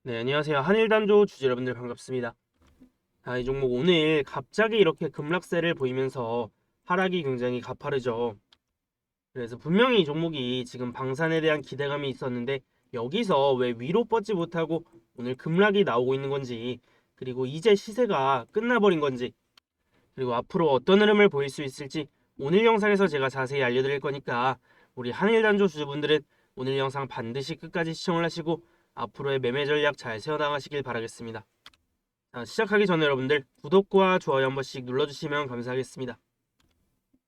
네, 안녕하세요. 한일단조 주주 여러분들 반갑습니다. 이 종목 오늘 갑자기 이렇게 급락세를 보이면서 하락이 굉장히 가파르죠. 그래서 분명히 이 종목이 지금 방산에 대한 기대감이 있었는데 여기서 왜 위로 뻗지 못하고 오늘 급락이 나오고 있는 건지, 그리고 이제 시세가 끝나버린 건지, 그리고 앞으로 어떤 흐름을 보일 수 있을지 오늘 영상에서 제가 자세히 알려드릴 거니까 우리 한일단조 주주분들은 오늘 영상 반드시 끝까지 시청을 하시고 앞으로의 매매 전략 잘 세워나가시길 바라겠습니다. 시작하기 전에 여러분들 구독과 좋아요 한 번씩 눌러주시면 감사하겠습니다.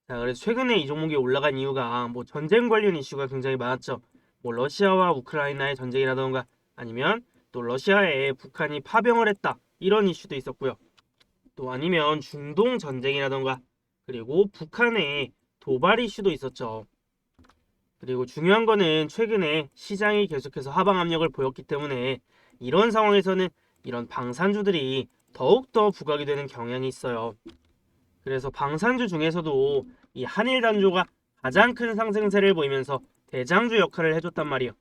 그래서 최근에 이 종목이 올라간 이유가 뭐 전쟁 관련 이슈가 굉장히 많았죠. 뭐 러시아와 우크라이나의 전쟁이라던가 아니면 또 러시아에 북한이 파병을 했다 이런 이슈도 있었고요. 또 아니면 중동 전쟁이라던가 그리고 북한의 도발 이슈도 있었죠. 그리고 중요한 거는 최근에 시장이 계속해서 하방 압력을 보였기 때문에 이런 상황에서는 이런 방산주들이 더욱더 부각이 되는 경향이 있어요. 그래서 방산주 중에서도 이 한일단조가 가장 큰 상승세를 보이면서 대장주 역할을 해줬단 말이에요.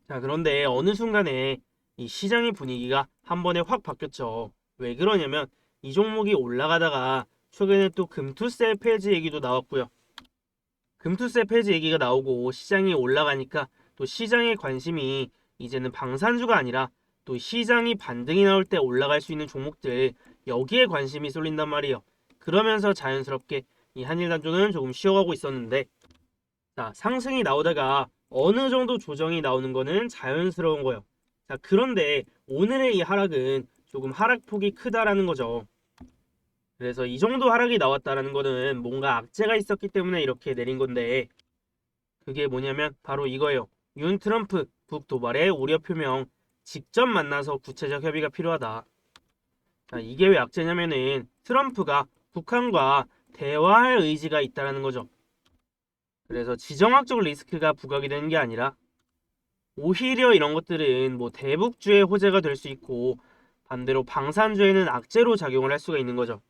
자, 그런데 어느 순간에 이 시장의 분위기가 한 번에 확 바뀌었죠. 왜 그러냐면 이 종목이 올라가다가 최근에 또 금투세 폐지 얘기도 나왔고요. 금투세 폐지 얘기가 나오고 시장이 올라가니까 또 시장의 관심이 이제는 방산주가 아니라 또 시장이 반등이 나올 때 올라갈 수 있는 종목들 여기에 관심이 쏠린단 말이에요. 그러면서 자연스럽게 이 한일단조는 조금 쉬어가고 있었는데 자, 상승이 나오다가 어느 정도 조정이 나오는 거는 자연스러운 거예요. 자, 그런데 오늘의 이 하락은 조금 하락폭이 크다라는 거죠. 그래서 이 정도 하락이 나왔다라는 거는 뭔가 악재가 있었기 때문에 이렇게 내린 건데 그게 뭐냐면 바로 이거예요. 윤 트럼프 북도발의 우려 표명 직접 만나서 구체적 협의가 필요하다. 자, 이게 왜 악재냐면은 트럼프가 북한과 대화할 의지가 있다라는 거죠. 그래서 지정학적 리스크가 부각이 되는 게 아니라 오히려 이런 것들은 뭐 대북주의 호재가 될 수 있고 반대로 방산주에는 악재로 작용을 할 수가 있는 거죠.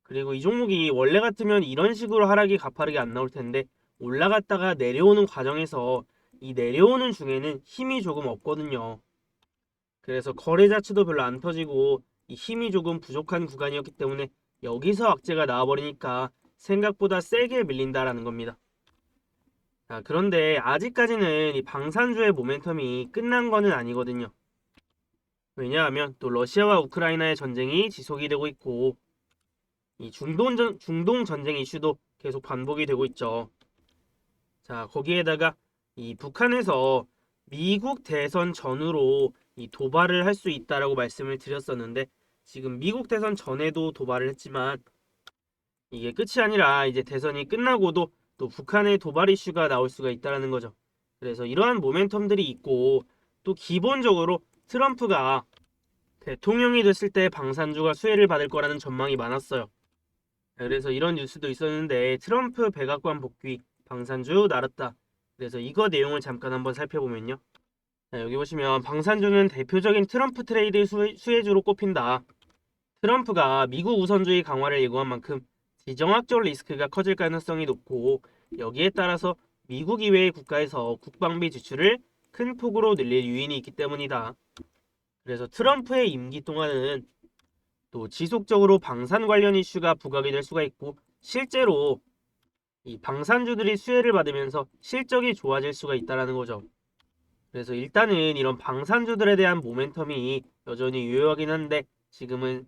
그리고 이 종목이 원래 같으면 이런 식으로 하락이 가파르게 안 나올 텐데 올라갔다가 내려오는 과정에서 이 내려오는 중에는 힘이 조금 없거든요. 그래서 거래 자체도 별로 안 터지고 이 힘이 조금 부족한 구간이었기 때문에 여기서 악재가 나와버리니까 생각보다 세게 밀린다라는 겁니다. 자, 그런데 아직까지는 이 방산주의 모멘텀이 끝난 거는 아니거든요. 왜냐하면 또 러시아와 우크라이나의 전쟁이 지속이 되고 있고 이 중동 전쟁 이슈도 계속 반복이 되고 있죠. 자, 거기에다가 이 북한에서 미국 대선 전후로 이 도발을 할 수 있다라고 말씀을 드렸었는데 지금 미국 대선 전에도 도발을 했지만 이게 끝이 아니라 이제 대선이 끝나고도 또 북한의 도발 이슈가 나올 수가 있다라는 거죠. 그래서 이러한 모멘텀들이 있고 또 기본적으로 트럼프가 대통령이 됐을 때 방산주가 수혜를 받을 거라는 전망이 많았어요. 그래서 이런 뉴스도 있었는데 트럼프 백악관 복귀 방산주 날았다. 그래서 이거 내용을 잠깐 한번 살펴보면요. 자, 여기 보시면 방산주는 대표적인 트럼프 트레이드 수혜주로 꼽힌다. 트럼프가 미국 우선주의 강화를 예고한 만큼 지정학적 리스크가 커질 가능성이 높고 여기에 따라서 미국 이외의 국가에서 국방비 지출을 큰 폭으로 늘릴 유인이 있기 때문이다. 그래서 트럼프의 임기 동안은 또 지속적으로 방산 관련 이슈가 부각이 될 수가 있고 실제로 이 방산주들이 수혜를 받으면서 실적이 좋아질 수가 있다는 거죠. 그래서 일단은 이런 방산주들에 대한 모멘텀이 여전히 유효하긴 한데 지금은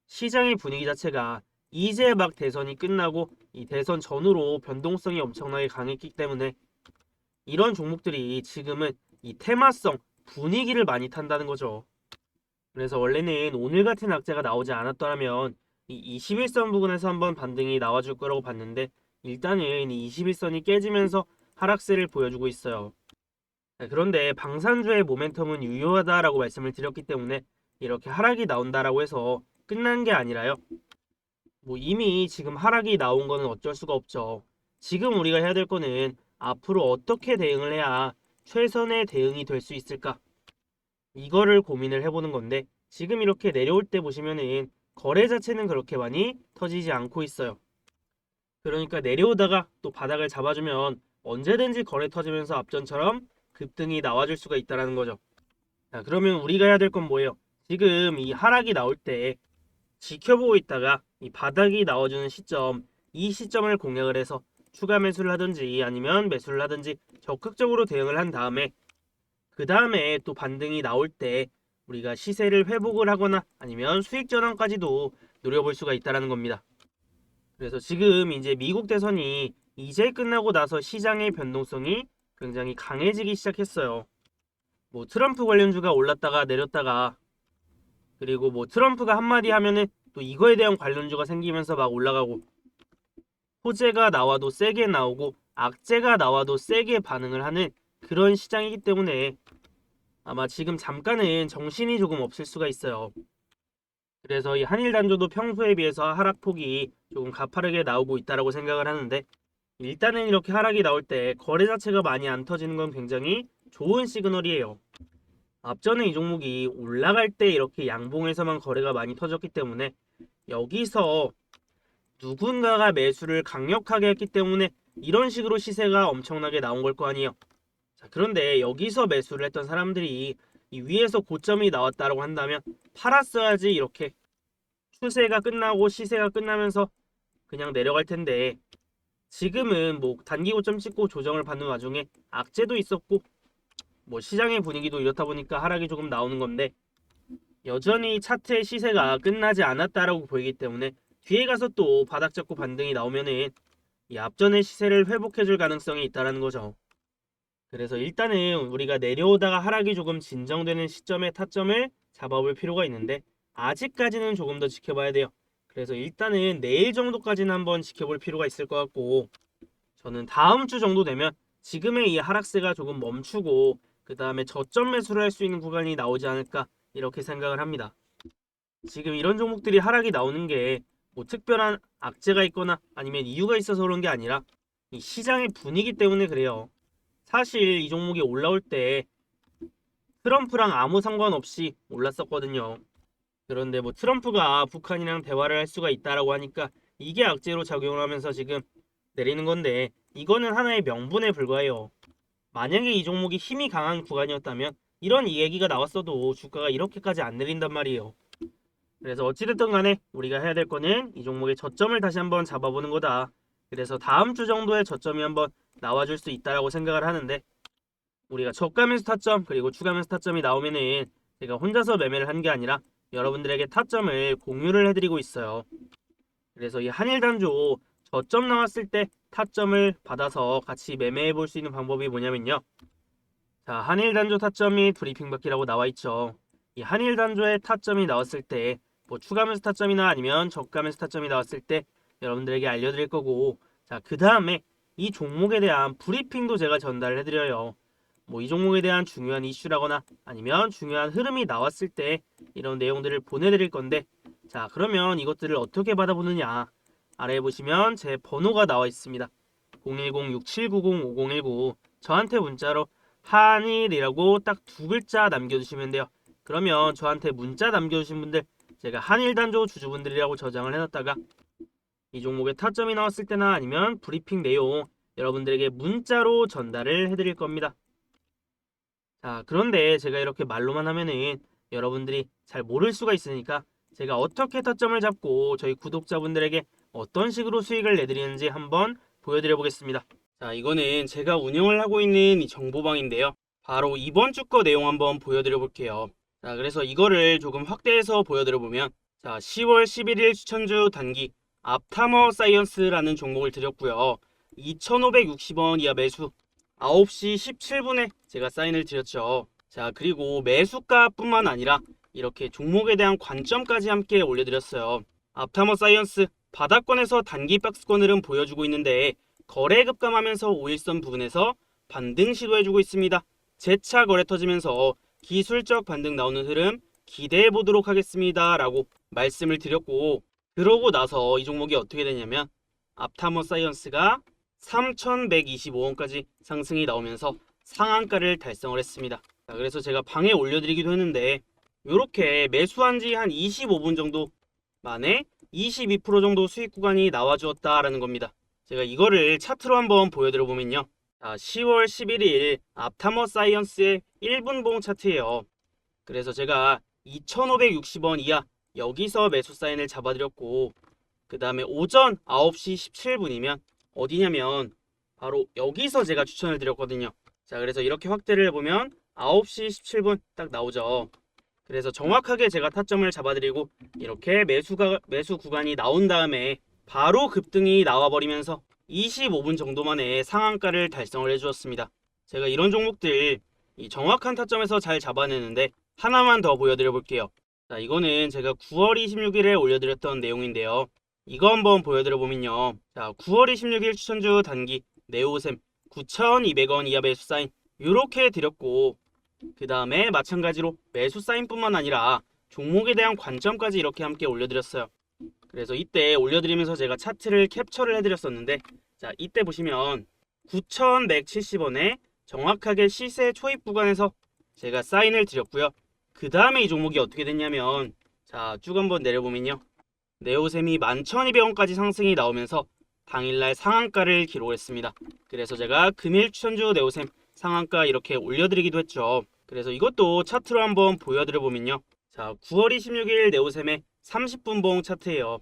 시장의 분위기 자체가 이제 막 대선이 끝나고 이 대선 전후로 변동성이 엄청나게 강했기 때문에 이런 종목들이 지금은 이 테마성 분위기를 많이 탄다는 거죠. 그래서 원래는 오늘 같은 악재가 나오지 않았더라면 이 21선 부근에서 한번 반등이 나와줄 거라고 봤는데 일단은 이 21선이 깨지면서 하락세를 보여주고 있어요. 그런데 방산주의 모멘텀은 유효하다라고 말씀을 드렸기 때문에 이렇게 하락이 나온다라고 해서 끝난 게 아니라요. 뭐 이미 지금 하락이 나온 거는 어쩔 수가 없죠. 지금 우리가 해야 될 거는 앞으로 어떻게 대응을 해야 최선의 대응이 될 수 있을까? 이거를 고민을 해보는 건데 지금 이렇게 내려올 때 보시면은 거래 자체는 그렇게 많이 터지지 않고 있어요. 그러니까 내려오다가 또 바닥을 잡아주면 언제든지 거래 터지면서 앞전처럼 급등이 나와줄 수가 있다는 거죠. 자, 그러면 우리가 해야 될 건 뭐예요? 지금 이 하락이 나올 때 지켜보고 있다가 이 바닥이 나와주는 시점, 이 시점을 공략을 해서 추가 매수를 하든지 아니면 매수를 하든지 적극적으로 대응을 한 다음에 그 다음에 또 반등이 나올 때 우리가 시세를 회복을 하거나 아니면 수익 전환까지도 노려볼 수가 있다는 겁니다. 그래서 지금 이제 미국 대선이 이제 끝나고 나서 시장의 변동성이 굉장히 강해지기 시작했어요. 뭐 트럼프 관련주가 올랐다가 내렸다가, 그리고 뭐 트럼프가 한마디 하면은 또 이거에 대한 관련주가 생기면서 막 올라가고, 호재가 나와도 세게 나오고 악재가 나와도 세게 반응을 하는 그런 시장이기 때문에 아마 지금 잠깐은 정신이 조금 없을 수가 있어요. 그래서 이 한일 단조도 평소에 비해서 하락폭이 조금 가파르게 나오고 있다라고 생각을 하는데, 일단은 이렇게 하락이 나올 때 거래 자체가 많이 안 터지는 건 굉장히 좋은 시그널이에요. 앞전에 이 종목이 올라갈 때 이렇게 양봉에서만 거래가 많이 터졌기 때문에 여기서 누군가가 매수를 강력하게 했기 때문에 이런 식으로 시세가 엄청나게 나온 걸 거 아니에요. 자, 그런데 여기서 매수를 했던 사람들이 이 위에서 고점이 나왔다라고 한다면 팔았어야지 이렇게 추세가 끝나고 시세가 끝나면서 그냥 내려갈 텐데, 지금은 뭐 단기 고점 찍고 조정을 받는 와중에 악재도 있었고 뭐 시장의 분위기도 이렇다 보니까 하락이 조금 나오는 건데, 여전히 차트의 시세가 끝나지 않았다라고 보이기 때문에 뒤에 가서 또 바닥 잡고 반등이 나오면은 이 앞전의 시세를 회복해줄 가능성이 있다라는 거죠. 그래서 일단은 우리가 내려오다가 하락이 조금 진정되는 시점에 타점을 잡아볼 필요가 있는데, 아직까지는 조금 더 지켜봐야 돼요. 그래서 일단은 내일 정도까지는 한번 지켜볼 필요가 있을 것 같고, 저는 다음 주 정도 되면 지금의 이 하락세가 조금 멈추고 그 다음에 저점 매수를 할 수 있는 구간이 나오지 않을까 이렇게 생각을 합니다. 지금 이런 종목들이 하락이 나오는 게 뭐 특별한 악재가 있거나 아니면 이유가 있어서 그런 게 아니라 이 시장의 분위기 때문에 그래요. 사실 이 종목이 올라올 때 트럼프랑 아무 상관없이 올랐었거든요. 그런데 뭐 트럼프가 북한이랑 대화를 할 수가 있다라고 하니까 이게 악재로 작용을 하면서 지금 내리는 건데, 이거는 하나의 명분에 불과해요. 만약에 이 종목이 힘이 강한 구간이었다면 이런 얘기가 나왔어도 주가가 이렇게까지 안 내린단 말이에요. 그래서 어찌됐든 간에 우리가 해야 될 거는 이 종목의 저점을 다시 한번 잡아보는 거다. 그래서 다음 주 정도의 저점이 한번 나와줄 수 있다라고 생각을 하는데, 우리가 저가 매수 타점 그리고 추가 매수 타점이 나오면은 제가 혼자서 매매를 한 게 아니라 여러분들에게 타점을 공유를 해드리고 있어요. 그래서 이 한일 단조 저점 나왔을 때 타점을 받아서 같이 매매해 볼 수 있는 방법이 뭐냐면요. 자, 한일 단조 타점이 브리핑 받기라고 나와 있죠. 이 한일 단조의 타점이 나왔을 때 뭐 추가 매수 타점이나 아니면 저가 매수 타점이 나왔을 때 여러분들에게 알려드릴 거고, 자, 그 다음에 이 종목에 대한 브리핑도 제가 전달을 해드려요. 뭐 이 종목에 대한 중요한 이슈라거나 아니면 중요한 흐름이 나왔을 때 이런 내용들을 보내드릴 건데, 자, 그러면 이것들을 어떻게 받아보느냐, 아래에 보시면 제 번호가 나와 있습니다. 010-6790-5019, 저한테 문자로 한일이라고 딱 두 글자 남겨주시면 돼요. 그러면 저한테 문자 남겨주신 분들 제가 한일단조 주주분들이라고 저장을 해놨다가 이 종목의 타점이 나왔을 때나 아니면 브리핑 내용 여러분들에게 문자로 전달을 해드릴 겁니다. 자, 그런데 제가 이렇게 말로만 하면은 여러분들이 잘 모를 수가 있으니까 제가 어떻게 타점을 잡고 저희 구독자분들에게 어떤 식으로 수익을 내드리는지 한번 보여드려 보겠습니다. 자, 이거는 제가 운영을 하고 있는 이 정보방인데요. 바로 이번 주 거 내용 한번 보여드려 볼게요. 자, 그래서 이거를 조금 확대해서 보여드려 보면, 자, 10월 11일 추천주 단기 앞타머 사이언스라는 종목을 드렸고요. 2,560원 이하 매수 9시 17분에 제가 사인을 드렸죠. 자, 그리고 매수가뿐만 아니라 이렇게 종목에 대한 관점까지 함께 올려드렸어요. 앞타머 사이언스 바닥권에서 단기 박스권 흐름 보여주고 있는데 거래 급감하면서 5일선 부근에서 반등 시도해주고 있습니다. 재차 거래 터지면서 기술적 반등 나오는 흐름 기대해 보도록 하겠습니다 라고 말씀을 드렸고, 그러고 나서 이 종목이 어떻게 되냐면 앞타머 사이언스가 3,125원까지 상승이 나오면서 상한가를 달성을 했습니다. 자, 그래서 제가 방에 올려드리기도 했는데 이렇게 매수한 지 한 25분 정도 만에 22% 정도 수익 구간이 나와주었다라는 겁니다. 제가 이거를 차트로 한번 보여드려 보면요. 자, 10월 11일 앞타머 사이언스의 1분봉 차트예요. 그래서 제가 2,560원 이하 여기서 매수 사인을 잡아드렸고, 그 다음에 오전 9시 17분이면 어디냐면 바로 여기서 제가 추천을 드렸거든요. 자, 그래서 이렇게 확대를 해보면 9시 17분 딱 나오죠. 그래서 정확하게 제가 타점을 잡아드리고 이렇게 매수 구간이 나온 다음에 바로 급등이 나와버리면서 25분 정도 만에 상한가를 달성을 해주었습니다. 제가 이런 종목들 이 정확한 타점에서 잘 잡아내는데 하나만 더 보여드려 볼게요. 자, 이거는 제가 9월 26일에 올려드렸던 내용인데요. 이거 한번 보여드려 보면요. 자, 9월 26일 추천주 단기 네오셈 9,200원 이하 매수 사인 이렇게 드렸고, 그 다음에 마찬가지로 매수 사인뿐만 아니라 종목에 대한 관점까지 이렇게 함께 올려드렸어요. 그래서 이때 올려드리면서 제가 차트를 캡처를 해드렸었는데, 자, 이때 보시면 9,170원에 정확하게 시세 초입 구간에서 제가 사인을 드렸고요. 그 다음에 이 종목이 어떻게 됐냐면, 자, 쭉 한번 내려보면요. 네오셈이 11,200원까지 상승이 나오면서 당일날 상한가를 기록했습니다. 그래서 제가 금일 추천주 네오셈 상한가 이렇게 올려드리기도 했죠. 그래서 이것도 차트로 한번 보여드려 보면요. 자, 9월 26일 네오셈의 30분봉 차트예요.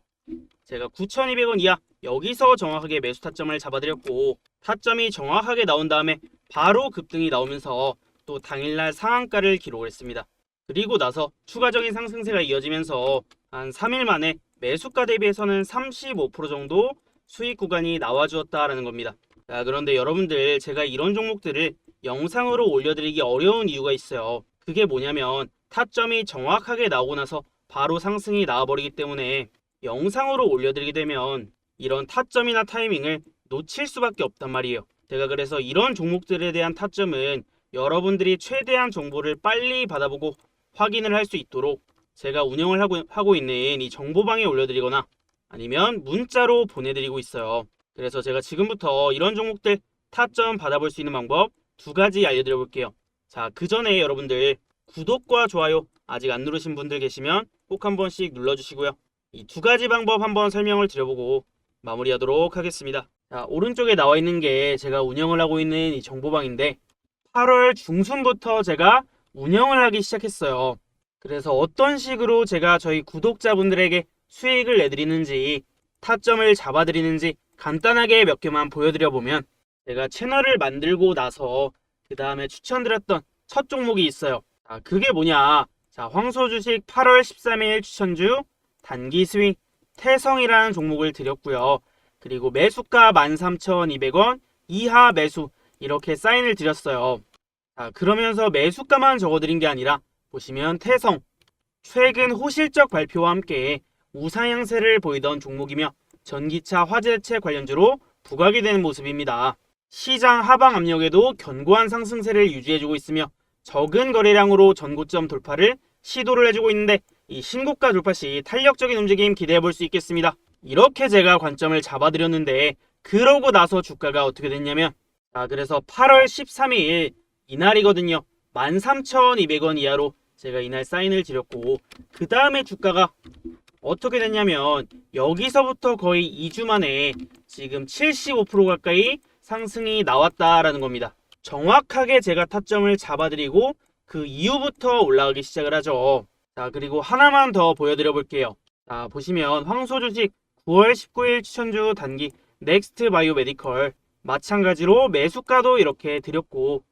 제가 9,200원 이하 여기서 정확하게 매수 타점을 잡아드렸고, 타점이 정확하게 나온 다음에 바로 급등이 나오면서 또 당일날 상한가를 기록을 했습니다. 그리고 나서 추가적인 상승세가 이어지면서 한 3일 만에 매수가 대비해서는 35% 정도 수익 구간이 나와주었다라는 겁니다. 자, 그런데 여러분들, 제가 이런 종목들을 영상으로 올려드리기 어려운 이유가 있어요. 그게 뭐냐면 타점이 정확하게 나오고 나서 바로 상승이 나와버리기 때문에 영상으로 올려드리게 되면 이런 타점이나 타이밍을 놓칠 수밖에 없단 말이에요. 제가 그래서 이런 종목들에 대한 타점은 여러분들이 최대한 정보를 빨리 받아보고 확인을 할 수 있도록 제가 운영을 하고 있는 이 정보방에 올려드리거나 아니면 문자로 보내드리고 있어요. 그래서 제가 지금부터 이런 종목들 타점 받아볼 수 있는 방법 2가지 알려드려 볼게요. 자, 그 전에 여러분들 구독과 좋아요 아직 안 누르신 분들 계시면 꼭 한 번씩 눌러주시고요. 이 2가지 방법 한번 설명을 드려보고 마무리하도록 하겠습니다. 자, 오른쪽에 나와 있는 게 제가 운영을 하고 있는 이 정보방인데 8월 중순부터 제가 운영을 하기 시작했어요. 그래서 어떤 식으로 제가 저희 구독자분들에게 수익을 내드리는지, 타점을 잡아드리는지 간단하게 몇 개만 보여드려 보면, 제가 채널을 만들고 나서 그 다음에 추천드렸던 첫 종목이 있어요. 자, 그게 뭐냐? 자, 황소주식 8월 13일 추천주 단기 스윙 태성이라는 종목을 드렸고요. 그리고 매수가 13,200원 이하 매수 이렇게 사인을 드렸어요. 자, 그러면서 매수가만 적어드린 게 아니라 보시면 태성 최근 호실적 발표와 함께 우상향세를 보이던 종목이며 전기차 화재체 관련주로 부각이 되는 모습입니다. 시장 하방 압력에도 견고한 상승세를 유지해주고 있으며 적은 거래량으로 전고점 돌파를 시도를 해주고 있는데 이 신고가 돌파 시 탄력적인 움직임 기대해볼 수 있겠습니다. 이렇게 제가 관점을 잡아드렸는데 그러고 나서 주가가 어떻게 됐냐면, 자, 그래서 8월 13일 이날이거든요. 13,200원 이하로 제가 이날 사인을 드렸고, 그 다음에 주가가 어떻게 됐냐면 여기서부터 거의 2주 만에 지금 75% 가까이 상승이 나왔다라는 겁니다. 정확하게 제가 타점을 잡아드리고 그 이후부터 올라가기 시작을 하죠. 자, 그리고 하나만 더 보여드려 볼게요. 자, 보시면 황소주식 9월 19일 추천주 단기 넥스트 바이오 메디컬 마찬가지로 매수가도 이렇게 드렸고,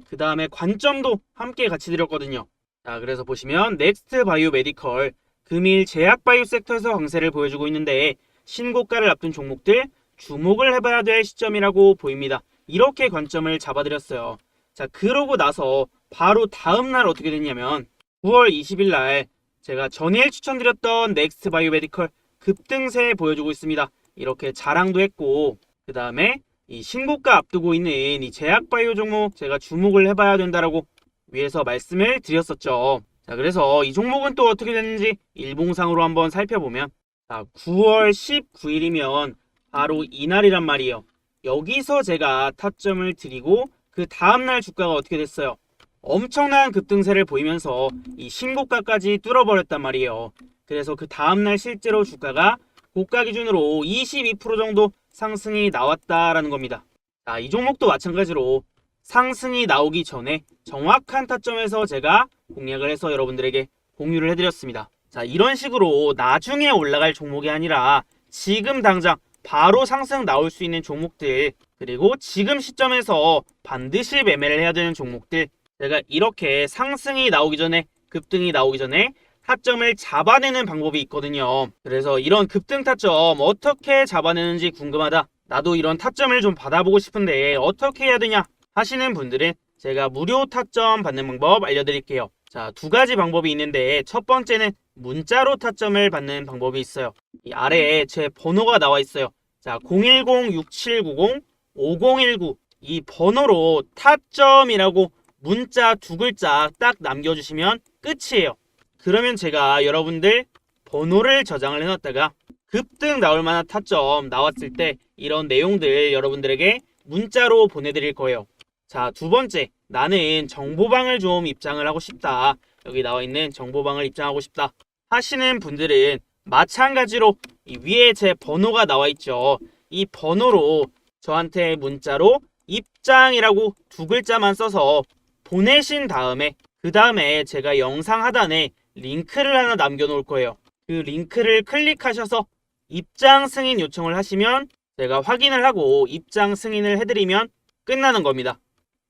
그 다음에 관점도 함께 같이 드렸거든요. 자, 그래서 보시면 넥스트 바이오 메디컬 금일 제약 바이오 섹터에서 강세를 보여주고 있는데 신고가를 앞둔 종목들 주목을 해봐야 될 시점이라고 보입니다. 이렇게 관점을 잡아드렸어요. 자, 그러고 나서 바로 다음날 어떻게 됐냐면 9월 20일 날 제가 전일 추천드렸던 넥스트 바이오 메디컬 급등세 보여주고 있습니다. 이렇게 자랑도 했고, 그 다음에 이 신고가 앞두고 있는 이 제약 바이오 종목 제가 주목을 해봐야 된다라고 위에서 말씀을 드렸었죠. 자, 그래서 이 종목은 또 어떻게 됐는지 일봉상으로 한번 살펴보면, 자, 9월 19일이면 바로 이날이란 말이에요. 여기서 제가 타점을 드리고 그 다음날 주가가 어떻게 됐어요? 엄청난 급등세를 보이면서 이 신고가까지 뚫어버렸단 말이에요. 그래서 그 다음날 실제로 주가가 고가 기준으로 22% 정도 상승이 나왔다라는 겁니다. 자, 이 종목도 마찬가지로 상승이 나오기 전에 정확한 타점에서 제가 공략을 해서 여러분들에게 공유를 해드렸습니다. 자, 이런 식으로 나중에 올라갈 종목이 아니라 지금 당장 바로 상승 나올 수 있는 종목들, 그리고 지금 시점에서 반드시 매매를 해야 되는 종목들, 제가 이렇게 상승이 나오기 전에, 급등이 나오기 전에 타점을 잡아내는 방법이 있거든요. 그래서 이런 급등 타점 어떻게 잡아내는지 궁금하다, 나도 이런 타점을 좀 받아보고 싶은데 어떻게 해야 되냐 하시는 분들은 제가 무료 타점 받는 방법 알려드릴게요. 자, 두 가지 방법이 있는데 첫 번째는 문자로 타점을 받는 방법이 있어요. 이 아래에 제 번호가 나와 있어요. 자, 010-6790-5019 이 번호로 타점이라고 문자 두 글자 딱 남겨주시면 끝이에요. 그러면 제가 여러분들 번호를 저장을 해놨다가 급등 나올 만한 타점 나왔을 때 이런 내용들 여러분들에게 문자로 보내드릴 거예요. 자, 두 번째, 나는 정보방을 좀 입장을 하고 싶다, 여기 나와 있는 정보방을 입장하고 싶다 하시는 분들은 마찬가지로 이 위에 제 번호가 나와 있죠. 이 번호로 저한테 문자로 입장이라고 두 글자만 써서 보내신 다음에 그 다음에 제가 영상 하단에 링크를 하나 남겨놓을 거예요. 그 링크를 클릭하셔서 입장 승인 요청을 하시면 제가 확인을 하고 입장 승인을 해드리면 끝나는 겁니다.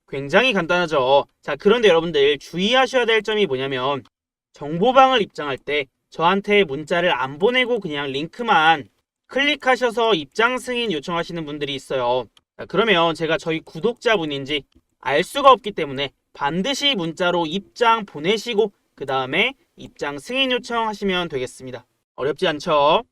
굉장히 간단하죠. 자, 그런데 여러분들 주의하셔야 될 점이 뭐냐면 정보방을 입장할 때 저한테 문자를 안 보내고 그냥 링크만 클릭하셔서 입장 승인 요청하시는 분들이 있어요. 자, 그러면 제가 저희 구독자분인지 알 수가 없기 때문에 반드시 문자로 입장 보내시고 그 다음에 입장 승인 요청하시면 되겠습니다. 어렵지 않죠?